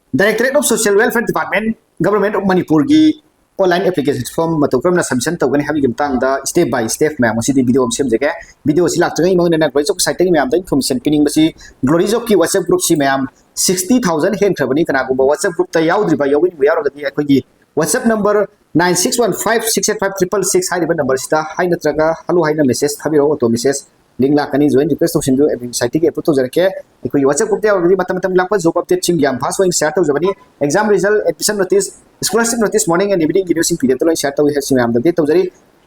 Directorate of Social Welfare Department Government of Manipur gi online application form mato kram na submission tawgani habi gim tang da step by step ma masi di video sem jage video si lak changai mong na glory job site gi mam da information pinning basi glory job ki whatsapp group si mam 60000 hen thrabani kana go whatsapp group ta yaudri ba yawin we yaro gadi akoi gi whatsapp number 9615685666 hai number sita hai natraga hello hai na message thabiro auto message link lakani join request option do every site ki approve to jarake ekoi whatsapp group ta already matam lakpa job update ching yam fast going share to jabani exam result admission notice scholarship notice morning and evening video sing pdf to share to he sim am da to jari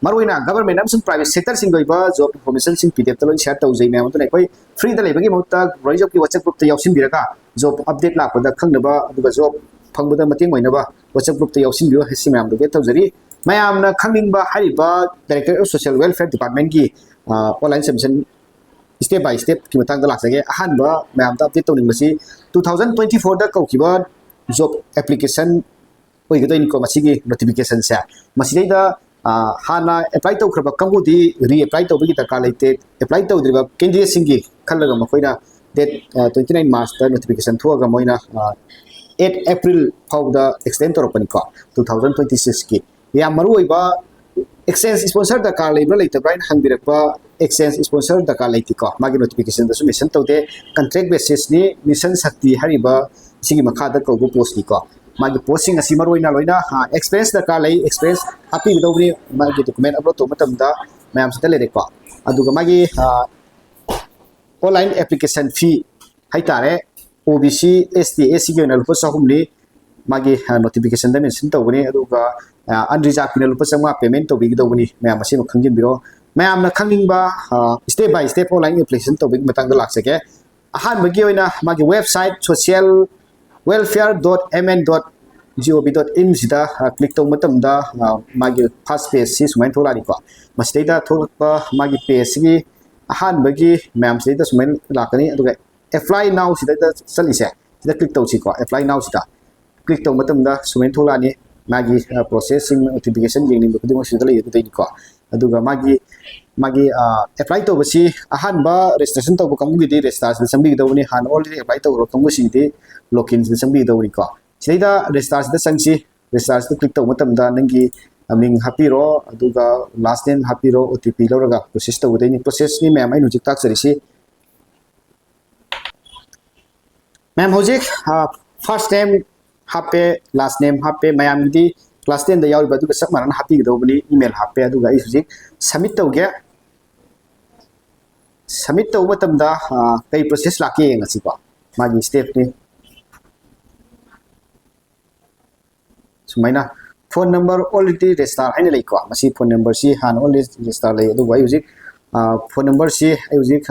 maruina government am sing private sector sing goiba job information sing pdf to share to jai me am to ekoi free da lebagi mota roy job ki whatsapp group ta yausin biraka job update lakpa da khangnaba aduga job phangbuda mating moinaba whatsapp group ta yausin biyo he sim am da to jari mayamna khangingba hariba director of social welfare department ki online submission step by step ki matang da laksage ahan ba mayam ta update to ning basi 2024 da kau kiba job application oi ga toin ko masigi notification sa masida da hana apply to khaba kangu di re apply to bi ta ka laite apply to driba candidate singi khallaga makoina date 29 march da notification thuaga moina 8 april how the extend to open ko 2026 ki ya maru oi ba exchange sponsor da car labor later brian hangbirakpa exchange sponsor da car laiti ko magi notification da submission to de contract basis ni mission sakti hariba sigi makha da ko post ni ko magi posting asi maroina loina expense da car lai expense happy dawri magi document upload to matam da mayam sita le ko aduga magi online application fee haitare OBC ST SC ge na lupa sahum ni magi notification da mention to bani aduga unreserved pinal lupa sama payment to bigi dawni mayam asi no khangjin biro mayam na khangning ba step by step online application to bigi matang da laksake ahan bagi oina magi website social welfare.mn.gov.in sida click to matam da magi first page si sumain thola ni ko masdai da thokpa magi page gi ahan bagi mayam sida da sumain lakani aduga apply now sida da salise sida click to si ko apply now sida click to matam da sumain thola ni magi processing notification jing ni bukudi mo sida le yutu ni ko aduga magi apply to basi ahan ba registration to kamu gi registration sambi do ni han already apply to ro kamu sing di login sambi do ni ko sida registration da sangsi registration click to matam da nangi ming happy ro aduga last name happy ro OTP lo raga process to ni process ni ma'am ai nu jik tak sari si ma'am hojik first name happy last name happy mayam di class 10 da yawi badu sak maran happy do bani email happy aduga ai hojik submit to ge submit to matam da kai process laki ngasi ko magi step ni sumaina phone number already register haine lai ko masi phone number si han already register lai adu wai hojik phone number si ai hojik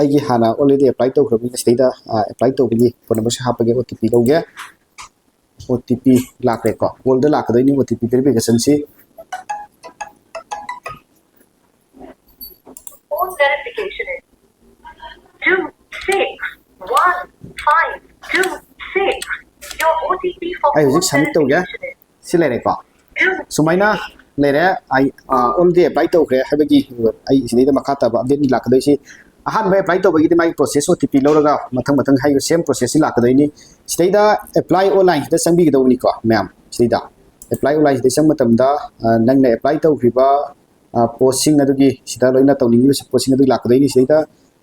ai gi hana already apply to khrobi state da apply to bi phone number si hapage OTP lo ge OTP lakre ko wol da lak doi ni OTP verification si phone verification is 26156. Your OTP for ai hojik submit to ge si lai ko sumaina lere ai already apply to khre habagi ai sini da makata ba update ni lak doi si ahan ba apply to bagi di mai process OTP lo raga mathang hai same process si lak doi ni sida apply online da sambi do ni ko ma'am sida apply online da sam matam da nang na apply to khiba posting adugi sida loina to ni posting adu lak doi ni sida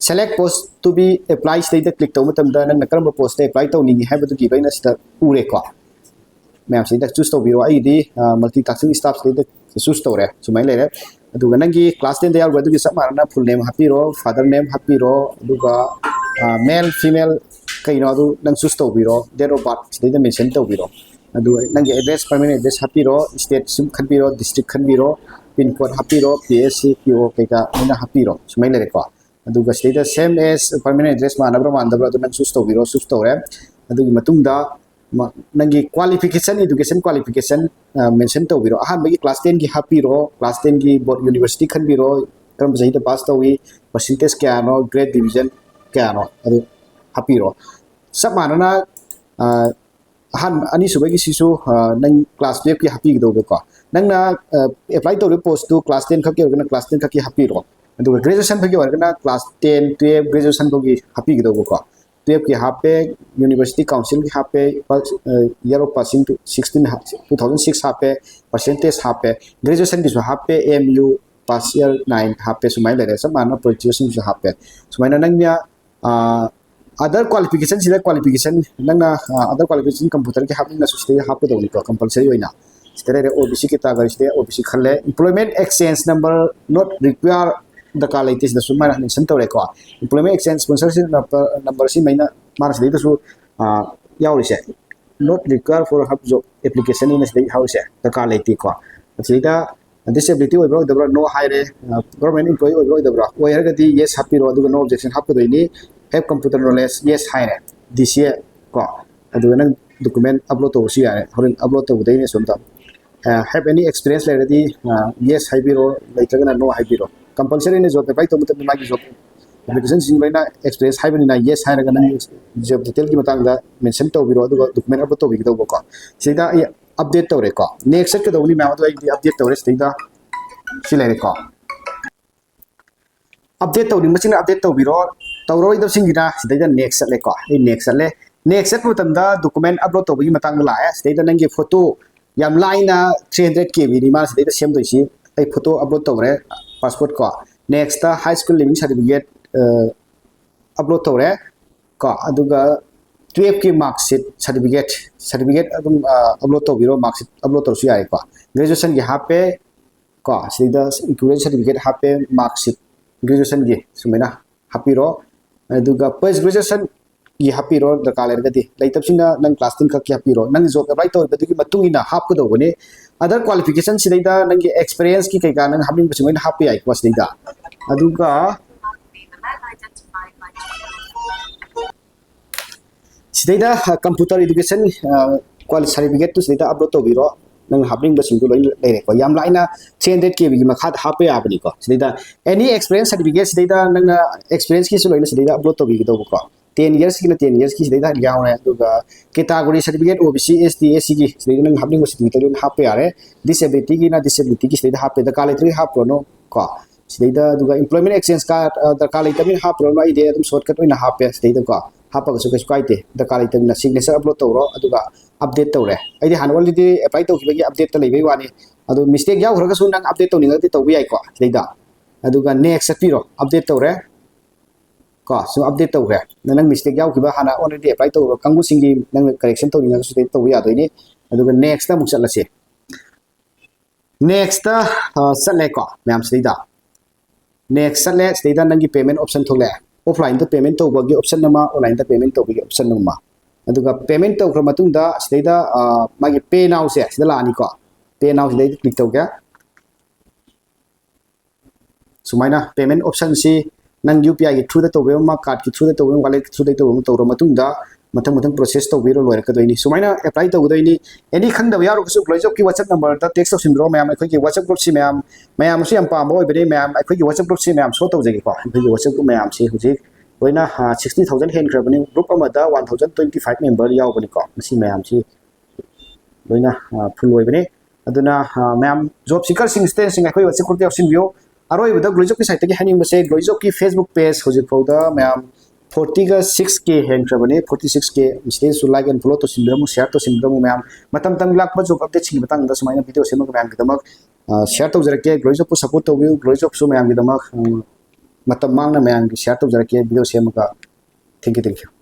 select post to be apply sida click to matam da nang na karam post da apply to ni hai ba du gi baina sida ure ko ma'am sida choose to biro ai di multitasking staff sida choose to re sumai le aduga nangi class 10 da yaw ba du gi samarana full name happy ro father name happy ro aduga male female kaino adu nang choose to biro date of birth sida mention to biro adu nangi address permanent address happy ro state sim khan biro district khan biro pin code happy ro PSC PO kaika ina happy ro sumai le ko aduga sida same as permanent address ma nabra ma andabra adu nang choose to biro choose to re adugi matung da nangi qualification education qualification mention to biro ahan bagi class 10 gi happy ro class 10 gi board university khan biro karam jai da pass to wi percentage kya no grade division kya no adu happy ro sab manana ahan ani subagi sisu nang class 12 ki happy gi do ko nang na apply to post to class 10 khaki organa class 10 khaki happy ro adu graduation khaki organa class 10 12 graduation ko gi happy gi do ko 12 की हापे university council की हापे year of passing 2006 हापे percentage हापे graduation की हापे MU पास year 9 हापे सुमाय लेरे सब माना प्रोजेक्शन की हापे सुमाय नंगया अदर क्वालिफिकेशन सिदा क्वालिफिकेशन नंगना अदर क्वालिफिकेशन कंप्यूटर के हापे ना सुस्ते हापे दो निको कंपलसरी होइना स्टेरे ओबीसी की तागरी स्टे ओबीसी खले employment exchange number not require दरकार लेते हैं दसुन माना मेंशन तौरे को एम्प्लॉयमेंट एक्सचेंज स्पॉन्सरशिप नंबर सी मैंने माना से दसु याव से नॉट रिक्वायर फॉर हब जॉब एप्लीकेशन इन से हाउ से दरकार लेते को सीधा डिसेबिलिटी ओइब्रो दब्रा नो हायरे गवर्नमेंट एम्प्लॉय ओइब्रो दब्रा ओयरगदी यस हापिरो अदुगा नो ऑब्जेक्शन हापदोइनी हैव कंप्यूटर नॉलेज यस हायरे दिसे को अदुगा नंग डॉक्यूमेंट अपलोड तो उसी यारे होरन अपलोड तो उदैने सोमता have any experience already yes haibiro laitagana no haibiro compulsory ne job apply to mutam magi job application sing baina experience haibani na yes hairaga nang job detail ki matang da mention to biro aduga document upload to bi do ko sida update to re ko next set ke dawli ma to update to re sida silai ko update to ni machine update to biro tawroi do singina sida next set le ko next set mutam da document upload to bi matang la ya sida nang ge photo yam line 300 kb ni ma se sem do si ai photo upload to re passport ko next high school living certificate upload to re ko aduga 12 ki mark sheet certificate adum upload to biro mark sheet upload to si ai ko graduation ki hape ko sida equivalent certificate hape mark sheet graduation ki sumena hapiro aduga post graduation ये हापीरो दरकार लेरगदी लैतबसिना नंग class 10 का हापीरो नंग job apply तो बदुगी मतुंगिना हापको दोबने other qualification सिदैदा नंग experience की कैका नंग हाबिंग बसिमैन हापि आइ को सिदैदा अदुगा सिदैदा कंप्यूटर एजुकेशन क्वाल सर्टिफिकेट तो सिदैदा अपलोड तो बिरो नंग हाबिंग बसिंग लोइ लेरे को याम लाइना 300 के बि मखा हापे आबनी को सिदैदा एनी एक्सपीरियंस सर्टिफिकेट सिदैदा नंग एक्सपीरियंस की सुलोइ सिदैदा अपलोड तो बि दो को 10 years की 10 years की सिदैदा यावने दुगा category certificate OBC ST SC की सिदैदा नंग हाबिंग सर्टिफिकेट हापे आरे डिसेबिलिटी की ना डिसेबिलिटी की सिदैदा हापे द कालेक्टरी हाप्रो नो को सिदैदा दुगा एम्प्लॉयमेंट एक्सचेंज का द कालेक्टरी हाप्रो नो आइदे तुम शॉर्टकट ओइना हापे सिदैदा को हापा गसु कैसु काइते द कालेक्टरी ना सिग्नेचर अपलोड तौरो अदुगा अपडेट तौरे आइदे हान ऑलरेडी अप्लाई तौखिबगी अपडेट त लेबै वानी अदु मिस्टेक यावरगसु नंग अपडेट तौनिंगति तौबि याइ को सिदैदा अदुगा नेक्स्ट पिरो अपडेट तौरे को सो अपडेट तो है नंग मिस्टेक याव किबा हाना ऑलरेडी अप्लाई तो कंगु सिंगी नंग करेक्शन तो निंगा सुते तो या दोइने अदुगा नेक्स्ट मुक चलसे नेक्स्ट सले को मैम सिदा नेक्स्ट सले सिदा नंगी पेमेंट ऑप्शन थोले ऑफलाइन तो पेमेंट तो बगी ऑप्शन नमा ऑनलाइन तो पेमेंट तो बगी ऑप्शन नमा अदुगा पेमेंट तो क्रम मतुंदा सिदा मागी पे नाउ से सिदा लानी को पे नाउ सिदा क्लिक तो क्या सुमाइना पेमेंट ऑप्शन सी नंग UPI की थ्रू द तो बेमा कार्ड की थ्रू द तो बेमा वालेट थ्रू द तो बेमा तो मतुंदा मथंग प्रोसेस तो बिरो लोयर कदोइनी सुमाइना अप्लाई तो गदोइनी एनी खंदब यारो कसु ग्लोइजॉब की WhatsApp नंबर दा टेक्स्ट ऑफ सिंड्रो मैम अखोई की WhatsApp ग्रुप सी मैम से हम पाम होय बदे मैम अखोई की WhatsApp ग्रुप सी मैम सो तो जेगी को अखोई की WhatsApp ग्रुप मैम से हुजी होइना 60000 हेन खरबनी ग्रुप अमदा 1025 मेंबर याव बनी को मसी मैम से लोइना फुल होय बने अदुना मैम जॉब सीकर सिंग स्टेज सिंग अखोई WhatsApp ग्रुप ऑप्शन व्यू अरोय बदा ग्लोइजॉब की साइट की हैनिंग बसे ग्लोइजॉब की फेसबुक पेज होजिक फौदा मैम 46k हेन खरबनी 46k मिस्टेक सु लाइक एंड फॉलो तो सिंद्रम शेयर तो सिंद्रम मैम मतम तम लाख पर जॉब अपडेट सिंग बतांग दा समाइना वीडियो सेम मैम की दमक शेयर तो जरके ग्लोइजॉब को सपोर्ट तो व्यू ग्लोइजॉब सु मैम की दमक मतम मांगना मैम की शेयर तो जरके वीडियो सेम का थैंक यू